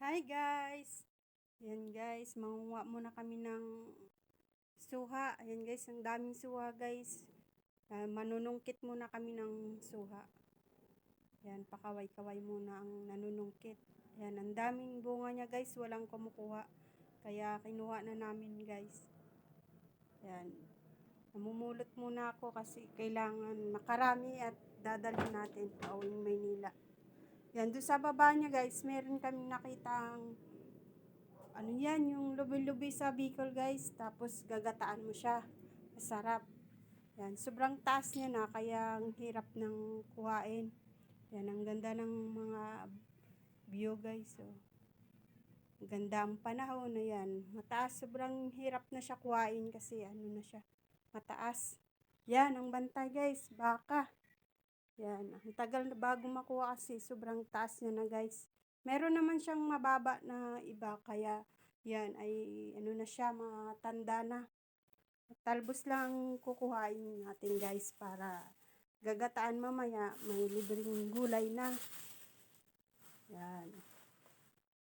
Hi guys! Ayan guys, mangunguha muna kami ng suha. Ayan guys, ang daming suha guys. Manunungkit muna kami ng suha. Ayan, pakaway-kaway muna ang nanunungkit. Ayan, ang daming bunga niya guys, walang kumukuha. Kaya kinuha na namin guys. Ayan, namumulot muna ako kasi kailangan makarami at dadalhin natin pauwing Maynila. Ayan, doon sa baba niya guys, meron kaming nakitang ano yan, yung lubi-lubi sa Bicol guys, tapos gagataan mo siya. Masarap. Yan, sobrang taas niya na, kaya ang hirap ng kuhain. Yan, ang ganda ng mga view guys. So, ganda ang panahon na yan. Mataas, sobrang hirap na siya kuhain kasi ano na siya, mataas. Yan, ang bantay guys, baka. Yan, ang tagal na bago makuha kasi sobrang taas niya na guys. Meron naman siyang mababa na iba, kaya yan ay ano na siya, matanda na. Talbos lang kukuhain natin guys para gagataan mamaya, may libreng gulay na. Yan.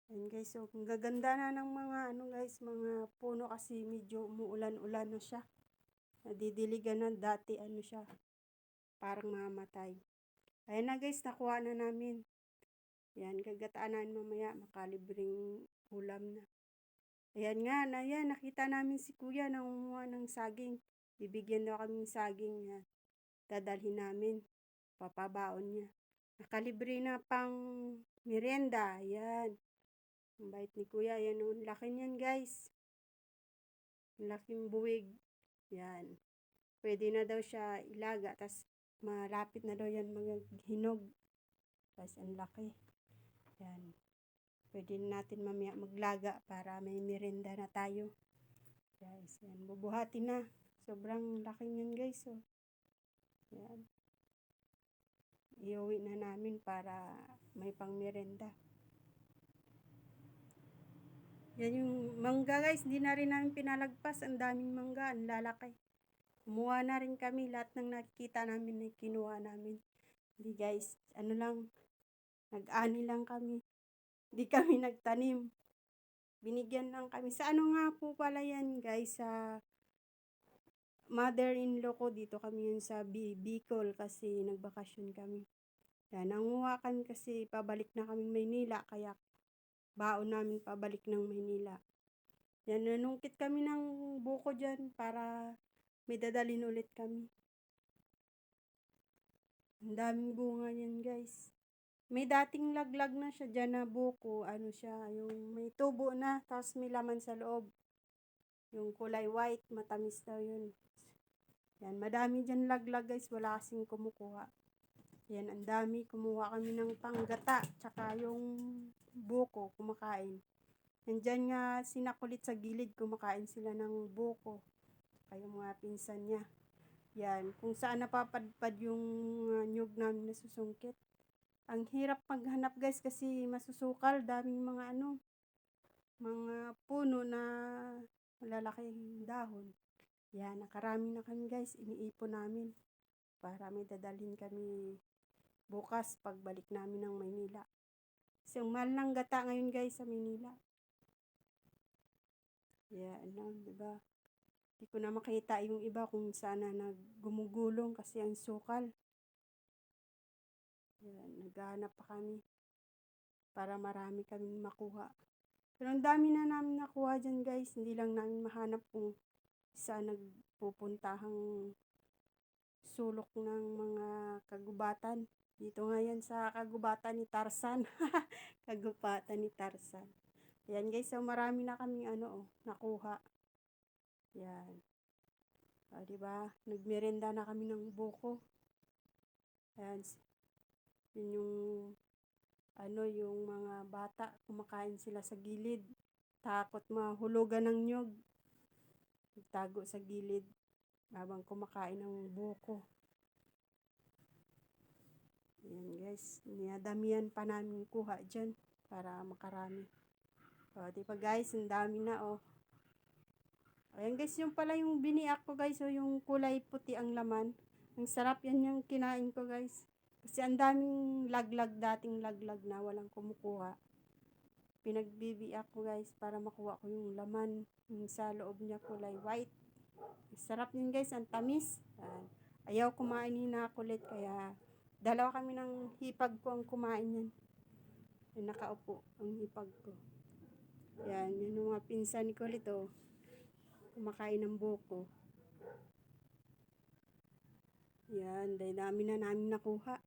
Yan guys, so ang gaganda na ng mga ano guys, mga puno kasi medyo umuulan-ulan na siya. Nadidiligan na, dati ano siya, parang mamatay. Ayan na guys, nakuha na namin. Yan, gagataan namin mamaya, makalibreng ulam na. Ayan nga, ayan, nakita namin si kuya nangunguha ng saging. Bibigyan daw kami ng saging yan. Dadalhin namin, papabaon niya. Nakalibre na pang merienda, ayan. Ang bait ni kuya, ayan o, laki niyan guys. Laking buwig, yan. Pwede na daw siya ilaga, tas malapit na daw yan maghinog. Tapos ang laki. Yan. Pwede natin mamaya maglaga para may merienda na tayo. Guys, yan. Bubuhatin na. Sobrang laki niyan guys. Oh. Yan. Iuwi na namin para may pang merienda. Yan yung mangga guys. Hindi na rin namin pinalagpas. Ang daming mangga. Ang lalaki. Kumuha na rin kami. Lahat ng nakikita namin ay kinuha namin. Hindi guys. Ano lang. Nag-ani lang kami. Hindi kami nagtanim. Binigyan lang kami. Sa ano nga po pala yan guys, sa mother-in-law ko, dito kami yun sa Bicol kasi nagbakasyon kami. Yan, nanguha kami kasi pabalik na kami Maynila, kaya baon namin pabalik ng Maynila. Yan, nanungkit kami ng buko dyan para may dadalhin ulit kami. Ang daming bunga yan guys. May dating laglag na siya dyan na buko, ano siya, yung may tubo na, tapos may laman sa loob. Yung kulay white, matamis daw yun. Yan, madami dyan laglag guys, wala kasing kumukuha. Yan, ang dami, kumuha kami ng panggata, tsaka yung buko, kumakain. Nandyan nga sinakulit sa gilid, kumakain sila ng buko. Tsaka yung mga pinsan niya. Yan, kung saan napapadpad yung nyug namin nasusungkit. Ang hirap maghanap guys kasi masusukal, daming mga ano, mga puno na malalaking dahon. Yan, nakarami na kami guys, iniipon namin para may dadalhin kami bukas pagbalik namin ng Maynila. Kasi ang mahal ng gata ngayon guys sa Maynila. Yan, diba? Hindi ko na makita yung iba kung saan na naggumugulong kasi ang sukal. Yan, naghahanap pa kami para marami kaming makuha. Pero ang dami na namin nakuha dyan guys. Hindi lang namin mahanap kung saan nagpupuntahang sulok ng mga kagubatan. Dito nga yan sa kagubatan ni Tarzan. Kagubatan ni Tarzan. Yan guys, so marami na kaming ano, nakuha. Yan. O, diba? Nagmerenda na kami ng buko. Yan. Yun yung ano, yung mga bata, kumakain sila sa gilid. Takot mahulugan ng nyog. Tago sa gilid habang kumakain ng buko. Ayan guys, niyadamihan pa namin kuha dyan para makarami. O, diba guys, ang dami na oh. Ayan guys, yung pala yung biniak ko guys, o yung kulay puti ang laman. Ang sarap yan yung kinain ko guys. Kasi ang daming laglag, dating laglag na walang kumukuha. pinagbibiyak ko guys para makuha ko yung laman. Yung sa loob niya kulay white. Sarap yun guys, ang tamis. Ayaw kumain ni na kulit kaya dalawa kami ng hipag ko ang kumain yan. Yung nakaupo ang hipag ko. Yan, yun yung mga pinsan ko ulit oh. Kumakain ng buko. Yan, dahil dami na namin nakuha.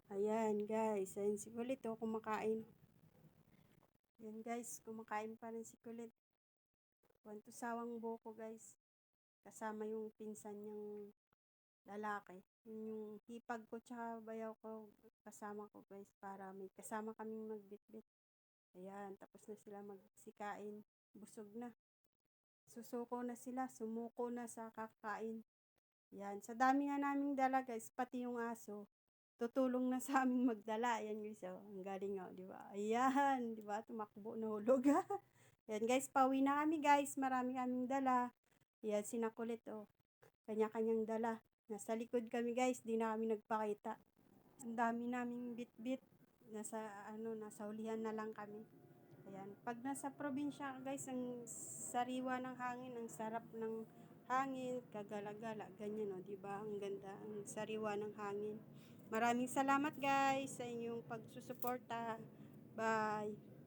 Ayan guys, ayan si Kulit oh, kumakain. Yan guys, kumakain pa rin si Kulit. Kwanto sawang buko guys. Kasama yung pinsan niyang lalaki. Yun yung hipag ko tsaka bayaw ko kasama ko guys para may kasama kaming magbitbit. Ayan, tapos na sila magsikain. Busog na. Susuko na sila, sumuko na sa kakain. Yan, sa dami nga naming dala guys, pati yung aso. Tutulong na sa aming magdala. Ayan guys, oh, ang galing oh, di ba? Ayan, di ba? Tumakbo na hulog. Ayan guys, pauwi na kami guys. Marami kaming dala. Ayan, sinakulit oh. Kanya-kanyang dala. Nasa likod kami guys, di na kami nagpakita. Ang dami naming bit-bit. Nasa hulihan na lang kami. Ayan, pag nasa probinsya guys, ang sariwa ng hangin, ang sarap ng hangin, kagala-gala, ganyan oh, di ba? Ang ganda, ang sariwa ng hangin. Maraming salamat guys sa inyong pagsusuporta. Bye.